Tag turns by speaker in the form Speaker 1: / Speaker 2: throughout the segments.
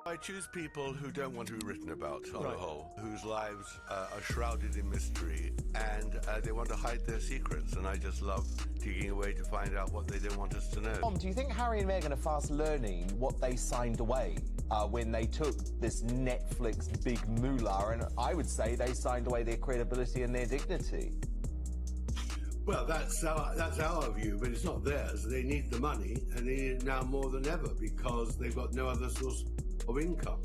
Speaker 1: I choose people who don't want to be written about on the whole, whose lives are shrouded in mystery, and they want to hide their secrets, and I just love digging away to find out what they don't want us to know.
Speaker 2: Tom, do you think Harry and Meghan are fast learning what they signed away when they took this Netflix big moolah? And I would say they signed away their credibility and their dignity.
Speaker 1: Well, that's our view, but it's not theirs. They need the money, and they need it now more than ever because they've got no other source of income.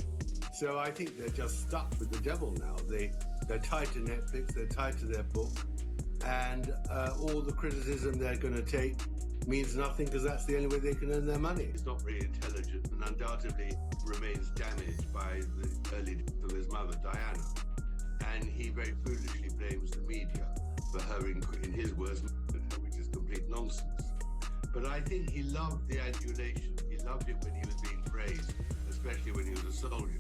Speaker 1: So I think they're just stuck with the devil now. They're tied to Netflix, they're tied to their book, and all the criticism they're going to take means nothing because that's the only way they can earn their money. He's not very intelligent and undoubtedly remains damaged by the early death of his mother, Diana. And he very foolishly blames the media for her, in his words, which is complete nonsense. But I think he loved the adulation. He loved it when he was being praised, especially when he was a soldier.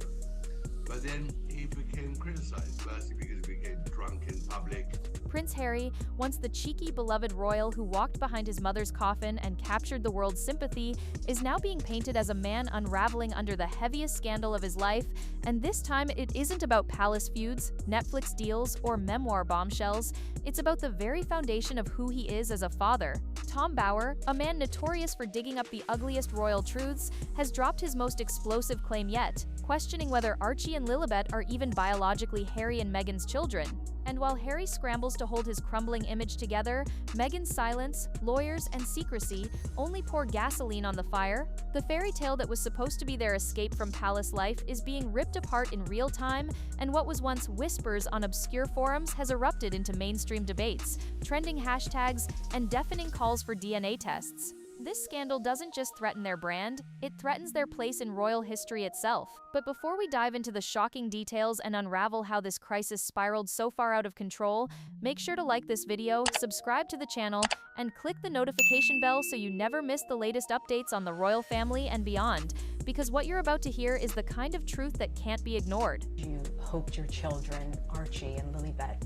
Speaker 1: But then he became criticized, firstly because he became drunk in public.
Speaker 3: Prince Harry, once the cheeky, beloved royal who walked behind his mother's coffin and captured the world's sympathy, is now being painted as a man unraveling under the heaviest scandal of his life, and this time it isn't about palace feuds, Netflix deals, or memoir bombshells. It's about the very foundation of who he is as a father. Tom Bower, a man notorious for digging up the ugliest royal truths, has dropped his most explosive claim yet, questioning whether Archie and Lilibet are even biologically Harry and Meghan's children. And while Harry scrambles to hold his crumbling image together, Meghan's silence, lawyers, and secrecy only pour gasoline on the fire. The fairy tale that was supposed to be their escape from palace life is being ripped apart in real time, and what was once whispers on obscure forums has erupted into mainstream debates, trending hashtags, and deafening calls for DNA tests. This scandal doesn't just threaten their brand, it threatens their place in royal history itself. But before we dive into the shocking details and unravel how this crisis spiraled so far out of control, make sure to like this video, subscribe to the channel, and click the notification bell so you never miss the latest updates on the royal family and beyond. Because what you're about to hear is the kind of truth that can't be ignored.
Speaker 4: You hoped your children, Archie and Lilibet,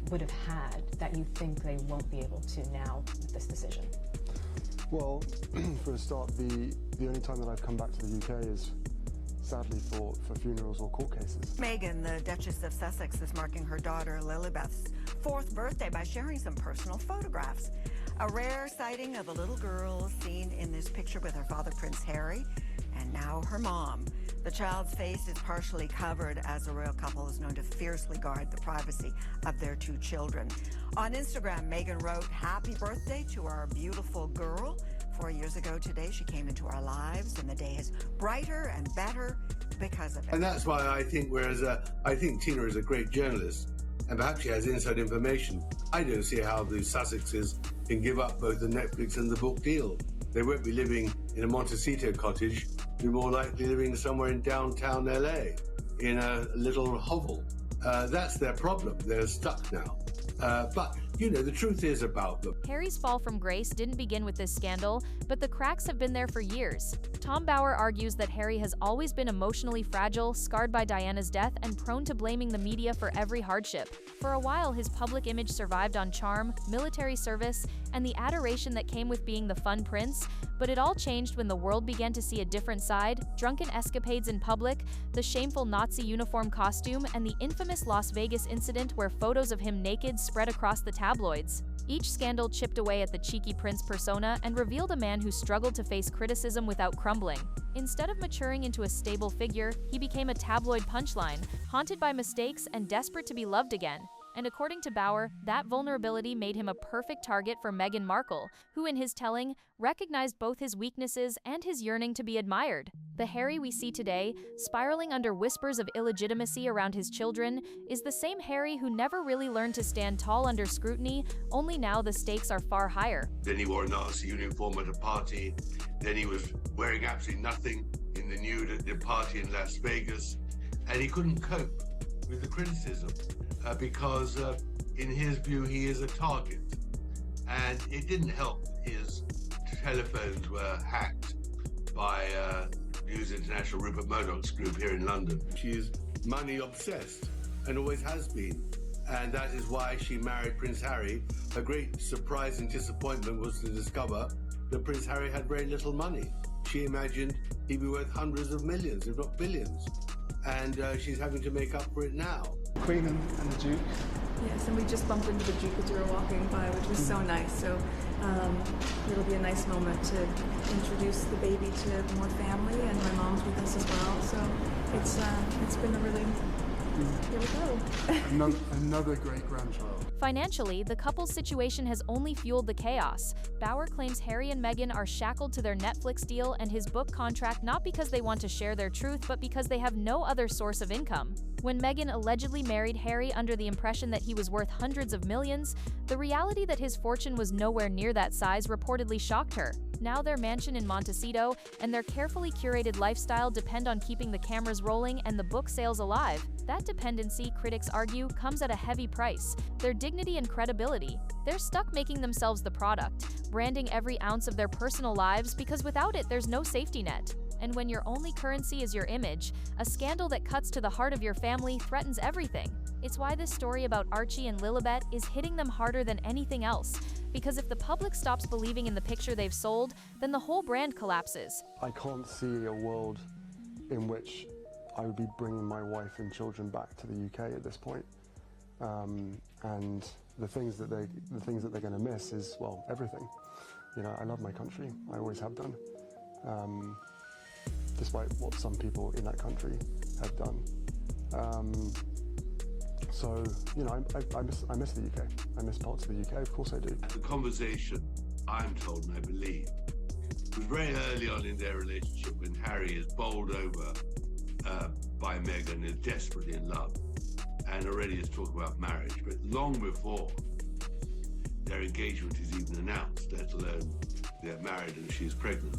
Speaker 4: would have had that you think they won't be able to now with this decision?
Speaker 5: Well, for a start, the only time that I've come back to the UK is sadly for funerals or court cases.
Speaker 6: Meghan, the Duchess of Sussex, is marking her daughter Lilibet's 4th birthday by sharing some personal photographs. A rare sighting of a little girl seen in this picture with her father, Prince Harry, and now her mom. The child's face is partially covered as the royal couple is known to fiercely guard the privacy of their 2 children. On Instagram, Meghan wrote, "Happy birthday to our beautiful girl. 4 years ago today, she came into our lives, and the day is brighter and better because of it."
Speaker 1: And that's why I think, I think Tina is a great journalist, and perhaps she has inside information. I don't see how the Sussexes can give up both the Netflix and the book deal. They won't be living in a Montecito cottage. They're more likely living somewhere in downtown LA, in a little hovel. That's their problem. They're stuck now. But, you know, the truth is about them.
Speaker 3: Harry's fall from grace didn't begin with this scandal, but the cracks have been there for years. Tom Bower argues that Harry has always been emotionally fragile, scarred by Diana's death, and prone to blaming the media for every hardship. For a while, his public image survived on charm, military service, and the adoration that came with being the fun prince, but it all changed when the world began to see a different side: drunken escapades in public, the shameful Nazi uniform costume, and the infamous Las Vegas incident where photos of him naked spread across the tabloids. Each scandal chipped away at the cheeky prince persona and revealed a man who struggled to face criticism without crumbling. Instead of maturing into a stable figure, he became a tabloid punchline, haunted by mistakes and desperate to be loved again. And according to Bower, that vulnerability made him a perfect target for Meghan Markle, who in his telling, recognized both his weaknesses and his yearning to be admired. The Harry we see today, spiraling under whispers of illegitimacy around his children, is the same Harry who never really learned to stand tall under scrutiny, only now the stakes are far higher.
Speaker 1: Then he wore a Nazi uniform at a party. Then he was wearing absolutely nothing in the nude at the party in Las Vegas. And he couldn't cope with the criticism because in his view, he is a target. And it didn't help his telephones were hacked by News International Rupert Murdoch's group here in London. She's money obsessed and always has been. And that is why she married Prince Harry. Her great surprise and disappointment was to discover that Prince Harry had very little money. she imagined he'd be worth hundreds of millions, if not billions. And she's having to make up for it now.
Speaker 7: Queen and the Duke.
Speaker 8: Yes, and we just bumped into the Duke as we were walking by, which was so nice. So it'll be a nice moment to introduce the baby to more family, and my mom's with us as well. So it's been a really, here we go.
Speaker 5: Another great grandchild.
Speaker 3: Financially, the couple's situation has only fueled the chaos. Bauer claims Harry and Meghan are shackled to their Netflix deal and his book contract not because they want to share their truth, but because they have no other source of income. When Meghan allegedly married Harry under the impression that he was worth hundreds of millions, the reality that his fortune was nowhere near that size reportedly shocked her. Now their mansion in Montecito and their carefully curated lifestyle depend on keeping the cameras rolling and the book sales alive. That dependency, critics argue, comes at a heavy price: their dignity and credibility. They're stuck making themselves the product, branding every ounce of their personal lives because without it, there's no safety net. And when your only currency is your image, a scandal that cuts to the heart of your family threatens everything. It's why this story about Archie and Lilibet is hitting them harder than anything else. Because if the public stops believing in the picture they've sold, then the whole brand collapses.
Speaker 5: I can't see a world in which I would be bringing my wife and children back to the UK at this point. And the things that they're going to miss is, well, everything. You know, I love my country. I always have done. Despite what some people in that country have done. So, you know, I miss the UK. I miss parts of the UK, of course I do.
Speaker 1: The conversation, I'm told and I believe, was very early on in their relationship when Harry is bowled over by Meghan, is desperately in love, and already is talking about marriage. But long before their engagement is even announced, let alone they're married and she's pregnant.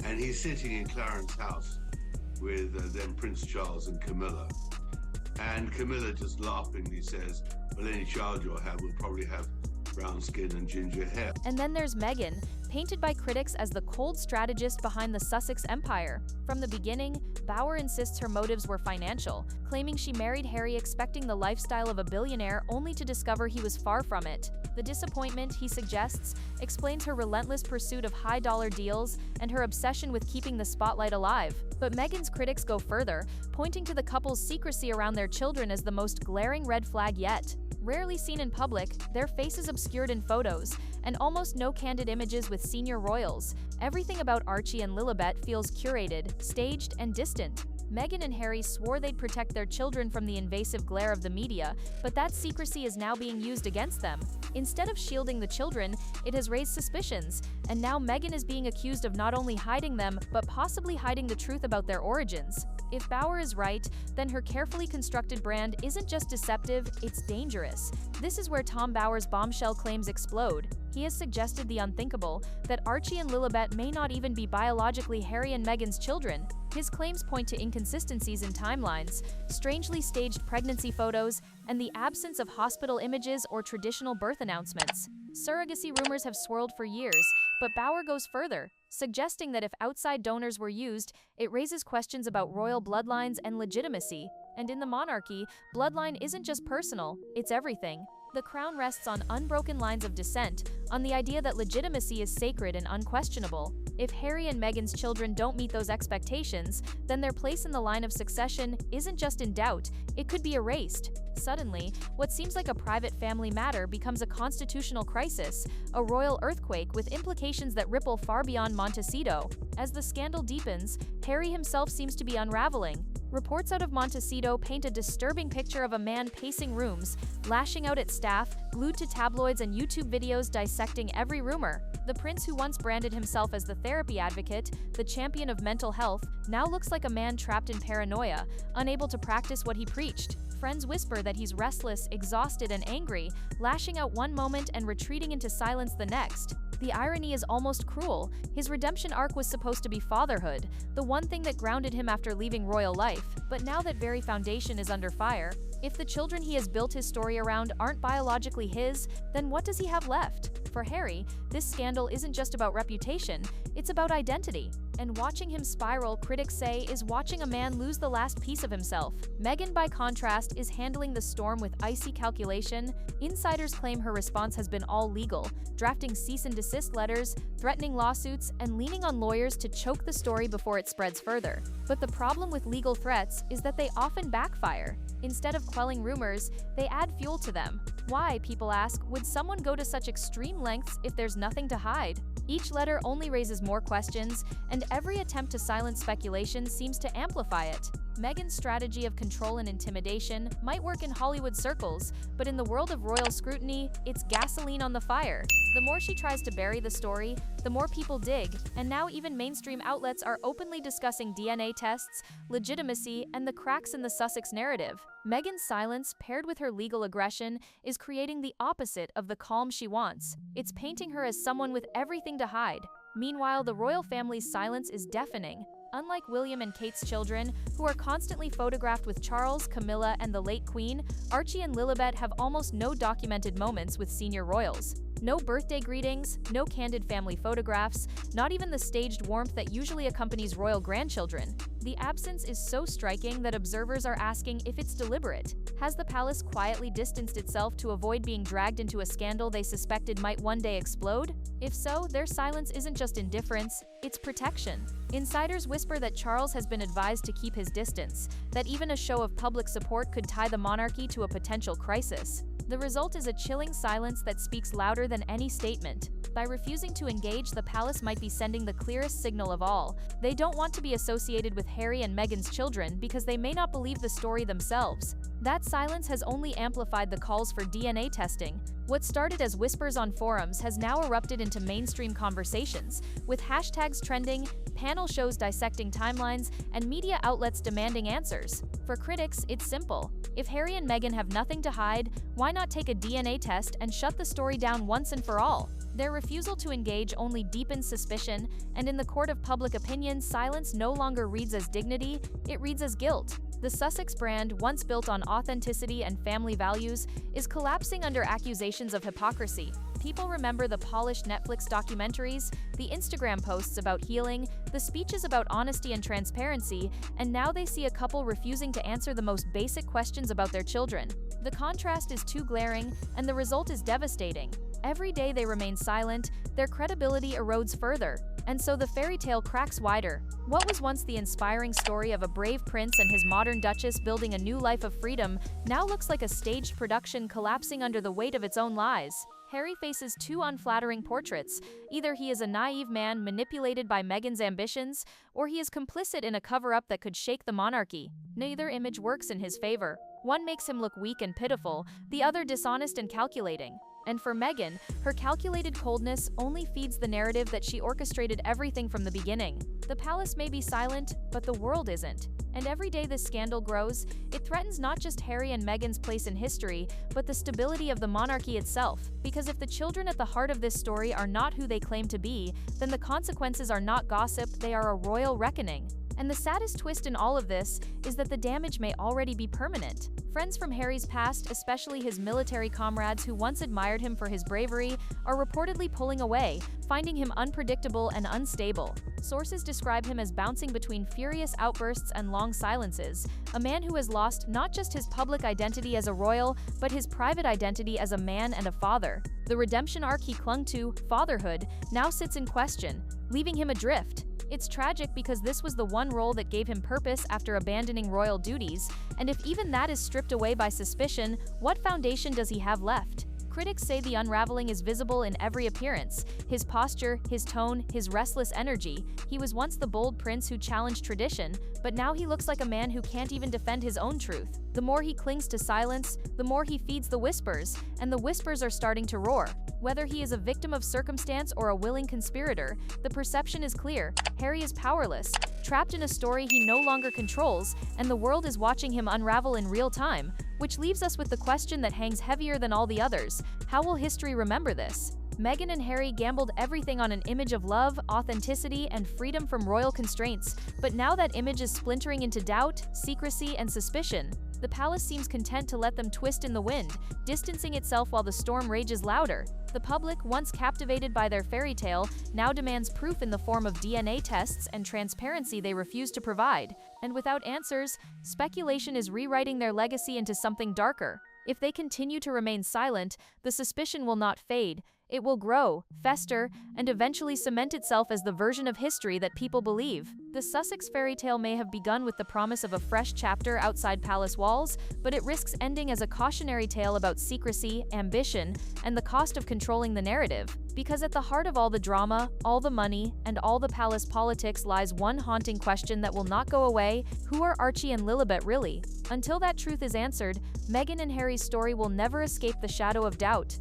Speaker 1: And he's sitting in Clarence's house with then Prince Charles and Camilla. And Camilla just laughingly says, well, any child you'll have will probably have brown skin and ginger hair.
Speaker 3: And then there's Meghan, painted by critics as the cold strategist behind the Sussex empire. From the beginning, Bauer insists her motives were financial, claiming she married Harry expecting the lifestyle of a billionaire only to discover he was far from it. The disappointment, he suggests, explains her relentless pursuit of high-dollar deals and her obsession with keeping the spotlight alive. But Meghan's critics go further, pointing to the couple's secrecy around their children as the most glaring red flag yet. Rarely seen in public, their faces obscured in photos, and almost no candid images with senior royals. Everything about Archie and Lilibet feels curated, staged, and distant. Meghan and Harry swore they'd protect their children from the invasive glare of the media, but that secrecy is now being used against them. Instead of shielding the children, it has raised suspicions, and now Meghan is being accused of not only hiding them, but possibly hiding the truth about their origins. If Bauer is right, then her carefully constructed brand isn't just deceptive, it's dangerous. This is where Tom Bauer's bombshell claims explode. He has suggested the unthinkable, that Archie and Lilibet may not even be biologically Harry and Meghan's children. His claims point to inconsistencies in timelines, strangely staged pregnancy photos, and the absence of hospital images or traditional birth announcements. Surrogacy rumors have swirled for years, but Bauer goes further, suggesting that if outside donors were used, it raises questions about royal bloodlines and legitimacy. And in the monarchy, bloodline isn't just personal, it's everything. The crown rests on unbroken lines of descent, on the idea that legitimacy is sacred and unquestionable. If Harry and Meghan's children don't meet those expectations, then their place in the line of succession isn't just in doubt, it could be erased. Suddenly, what seems like a private family matter becomes a constitutional crisis, a royal earthquake with implications that ripple far beyond Montecito. As the scandal deepens, Harry himself seems to be unraveling. Reports out of Montecito paint a disturbing picture of a man pacing rooms, lashing out at staff, glued to tabloids and YouTube videos dissecting every rumor. The prince who once branded himself as the therapy advocate, the champion of mental health, now looks like a man trapped in paranoia, unable to practice what he preached. Friends whisper that he's restless, exhausted, and angry, lashing out one moment and retreating into silence the next. The irony is almost cruel. His redemption arc was supposed to be fatherhood, the one thing that grounded him after leaving royal life. But now that very foundation is under fire, if the children he has built his story around aren't biologically his, then what does he have left? For Harry, this scandal isn't just about reputation, it's about identity. And watching him spiral, critics say, is watching a man lose the last piece of himself. Meghan, by contrast, is handling the storm with icy calculation. Insiders claim her response has been all legal, drafting cease and desist letters, threatening lawsuits, and leaning on lawyers to choke the story before it spreads further. But the problem with legal threats is that they often backfire. Instead of quelling rumors, they add fuel to them. Why, people ask, would someone go to such extreme lengths if there's nothing to hide? Each letter only raises more questions, and every attempt to silence speculation seems to amplify it. Meghan's strategy of control and intimidation might work in Hollywood circles, but in the world of royal scrutiny, it's gasoline on the fire. The more she tries to bury the story, the more people dig, and now even mainstream outlets are openly discussing DNA tests, legitimacy, and the cracks in the Sussex narrative. Meghan's silence, paired with her legal aggression, is creating the opposite of the calm she wants. It's painting her as someone with everything to hide. Meanwhile, the royal family's silence is deafening. Unlike William and Kate's children, who are constantly photographed with Charles, Camilla, and the late Queen, Archie and Lilibet have almost no documented moments with senior royals. No birthday greetings, no candid family photographs, not even the staged warmth that usually accompanies royal grandchildren. The absence is so striking that observers are asking if it's deliberate. Has the palace quietly distanced itself to avoid being dragged into a scandal they suspected might one day explode? If so, their silence isn't just indifference, it's protection. Insiders whisper that Charles has been advised to keep his distance, that even a show of public support could tie the monarchy to a potential crisis. The result is a chilling silence that speaks louder than any statement. By refusing to engage, the palace might be sending the clearest signal of all. They don't want to be associated with Harry and Meghan's children because they may not believe the story themselves. That silence has only amplified the calls for DNA testing. What started as whispers on forums has now erupted into mainstream conversations, with hashtags trending, panel shows dissecting timelines, and media outlets demanding answers. For critics, it's simple. If Harry and Meghan have nothing to hide, why not take a DNA test and shut the story down once and for all? Their refusal to engage only deepens suspicion, and in the court of public opinion, silence no longer reads as dignity, it reads as guilt. The Sussex brand, once built on authenticity and family values, is collapsing under accusations of hypocrisy. People remember the polished Netflix documentaries, the Instagram posts about healing, the speeches about honesty and transparency, and now they see a couple refusing to answer the most basic questions about their children. The contrast is too glaring, and the result is devastating. Every day they remain silent, their credibility erodes further, and so the fairy tale cracks wider. What was once the inspiring story of a brave prince and his modern duchess building a new life of freedom now looks like a staged production collapsing under the weight of its own lies. Harry faces two unflattering portraits. Either he is a naive man manipulated by Meghan's ambitions, or he is complicit in a cover-up that could shake the monarchy. Neither image works in his favor. One makes him look weak and pitiful, the other dishonest and calculating. And for Meghan, her calculated coldness only feeds the narrative that she orchestrated everything from the beginning. The palace may be silent, but the world isn't. And every day this scandal grows, it threatens not just Harry and Meghan's place in history, but the stability of the monarchy itself. Because if the children at the heart of this story are not who they claim to be, then the consequences are not gossip, they are a royal reckoning. And the saddest twist in all of this is that the damage may already be permanent. Friends from Harry's past, especially his military comrades who once admired him for his bravery, are reportedly pulling away, finding him unpredictable and unstable. Sources describe him as bouncing between furious outbursts and long silences, a man who has lost not just his public identity as a royal, but his private identity as a man and a father. The redemption arc he clung to, fatherhood, now sits in question, leaving him adrift. It's tragic because this was the one role that gave him purpose after abandoning royal duties, and if even that is stripped away by suspicion, what foundation does he have left? Critics say the unraveling is visible in every appearance. His posture, his tone, his restless energy. He was once the bold prince who challenged tradition, but now he looks like a man who can't even defend his own truth. The more he clings to silence, the more he feeds the whispers, and the whispers are starting to roar. Whether he is a victim of circumstance or a willing conspirator, the perception is clear. Harry is powerless, trapped in a story he no longer controls, and the world is watching him unravel in real time, which leaves us with the question that hangs heavier than all the others. How will history remember this? Meghan and Harry gambled everything on an image of love, authenticity, and freedom from royal constraints, but now that image is splintering into doubt, secrecy, and suspicion. the palace seems content to let them twist in the wind, distancing itself while the storm rages louder. The public, once captivated by their fairy tale, now demands proof in the form of DNA tests and transparency they refuse to provide. And without answers, speculation is rewriting their legacy into something darker. If they continue to remain silent, the suspicion will not fade. It will grow, fester, and eventually cement itself as the version of history that people believe. The Sussex fairy tale may have begun with the promise of a fresh chapter outside palace walls, but it risks ending as a cautionary tale about secrecy, ambition, and the cost of controlling the narrative. Because at the heart of all the drama, all the money, and all the palace politics lies one haunting question that will not go away: who are Archie and Lilibet really? Until that truth is answered, Meghan and Harry's story will never escape the shadow of doubt.